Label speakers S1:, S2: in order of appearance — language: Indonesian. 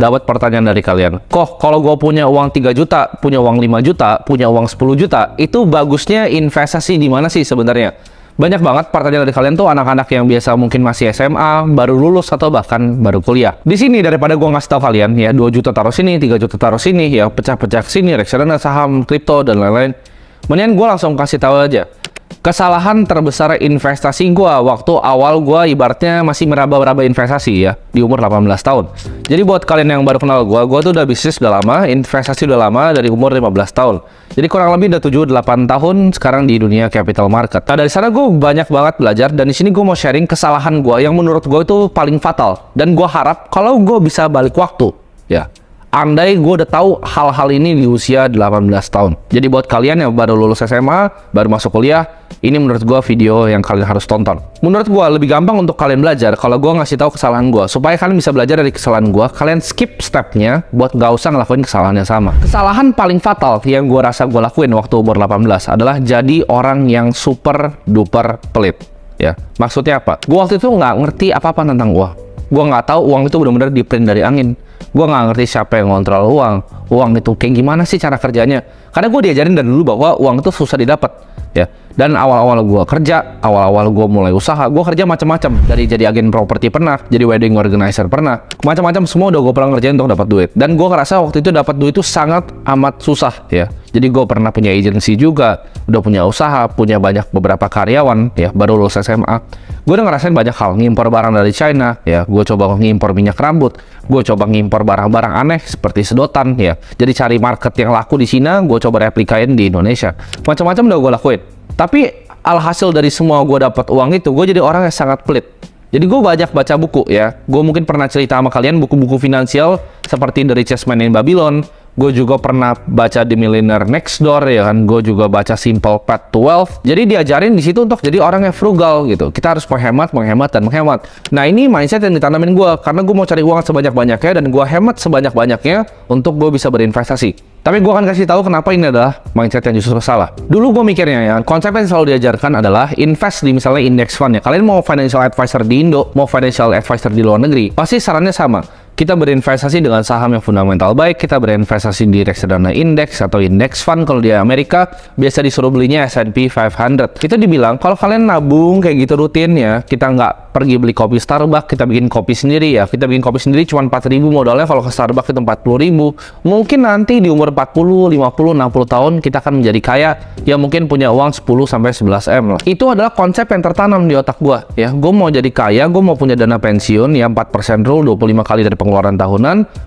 S1: dapat pertanyaan dari kalian. Kok kalau gue punya uang 3 juta, punya uang 5 juta, punya uang 10 juta, itu bagusnya investasi di mana sih sebenarnya? Banyak banget pertanyaan dari kalian tuh anak-anak yang biasa mungkin masih SMA, baru lulus atau bahkan baru kuliah. Di sini daripada gue ngasih tahu kalian ya 2 juta taruh sini, 3 juta taruh sini, ya pecah-pecah sini, reksadana, saham, kripto dan lain-lain. Mendingan gue langsung kasih tahu aja. Kesalahan terbesar investasi gue waktu awal gue ibaratnya masih meraba-raba investasi ya di umur 18 tahun. Jadi buat kalian yang baru kenal gue tuh udah bisnis udah lama, investasi udah lama dari umur 15 tahun. Jadi kurang lebih udah 7-8 tahun sekarang di dunia capital market. Nah dari sana gue banyak banget belajar dan di sini gue mau sharing kesalahan gue yang menurut gue itu paling fatal. Dan gue harap kalau gue bisa balik waktu ya. Andai gue udah tahu hal-hal ini di usia 18 tahun. Jadi buat kalian yang baru lulus SMA, baru masuk kuliah, ini menurut gue video yang kalian harus tonton. Menurut gue lebih gampang untuk kalian belajar kalau gue ngasih tahu kesalahan gue. Supaya kalian bisa belajar dari kesalahan gue, kalian skip stepnya buat gak usah ngelakuin kesalahan yang sama. Kesalahan paling fatal yang gue rasa gue lakuin waktu umur 18 adalah jadi orang yang super duper pelit. Ya, maksudnya apa? Gue waktu itu nggak ngerti apa-apa tentang uang. Gue nggak tahu uang itu benar-benar di-print dari angin. Gue nggak ngerti siapa yang ngontrol uang itu kayak gimana sih cara kerjanya. Karena gue diajarin dari dulu bahwa uang itu susah didapat, ya. Dan awal-awal gue kerja, awal-awal gue mulai usaha, gue kerja macam-macam. Dari jadi agen properti pernah, jadi wedding organizer pernah, macam-macam semua udah gue pernah ngerjain untuk dapat duit. Dan gue ngerasa waktu itu dapat duit itu sangat amat susah, ya. Jadi gue pernah punya agensi juga, udah punya usaha, punya banyak beberapa karyawan, ya. Baru lulus SMA, gue udah ngerasain banyak hal, ngimpor barang dari China, ya. Gue coba ngimpor minyak rambut, gue coba ngimpor barang-barang aneh seperti sedotan, ya. Jadi cari market yang laku di Cina, gue coba replikain di Indonesia. Macam-macam udah gue lakuin. Tapi alhasil dari semua gue dapat uang itu, gue jadi orang yang sangat pelit. Jadi gue banyak baca buku ya. Gue mungkin pernah cerita sama kalian buku-buku finansial seperti The Richest Man in Babylon. Gue juga pernah baca The Millionaire Next Door ya kan. Gue juga baca Simple Path to Wealth. Jadi diajarin di situ untuk jadi orang yang frugal gitu. Kita harus menghemat, dan menghemat. Nah ini mindset yang ditanamin gue karena gue mau cari uang sebanyak-banyaknya dan gue hemat sebanyak-banyaknya untuk gue bisa berinvestasi. Tapi gue akan kasih tahu kenapa ini adalah mindset yang justru salah. Dulu gue mikirnya ya, konsep yang selalu diajarkan adalah invest di misalnya index fund ya. Kalian mau financial advisor di Indo, mau financial advisor di luar negeri, pasti sarannya sama. Kita berinvestasi dengan saham yang fundamental baik, kita berinvestasi di reksadana indeks atau index fund. Kalau di Amerika biasa disuruh belinya S&P 500. Kita dibilang kalau kalian nabung kayak gitu rutin ya, kita nggak pergi beli kopi Starbucks, kita bikin kopi sendiri ya. Kita bikin kopi sendiri cuma 4.000 modalnya, kalau ke Starbucks itu 40.000. Mungkin nanti di umur 40, 50, 60 tahun kita akan menjadi kaya yang mungkin punya uang 10 sampai 11 M lah. Itu adalah konsep yang tertanam di otak gua ya. Gua mau jadi kaya, gua mau punya dana pensiun ya 4% rule 25 kali dari pengeluaran tahunan.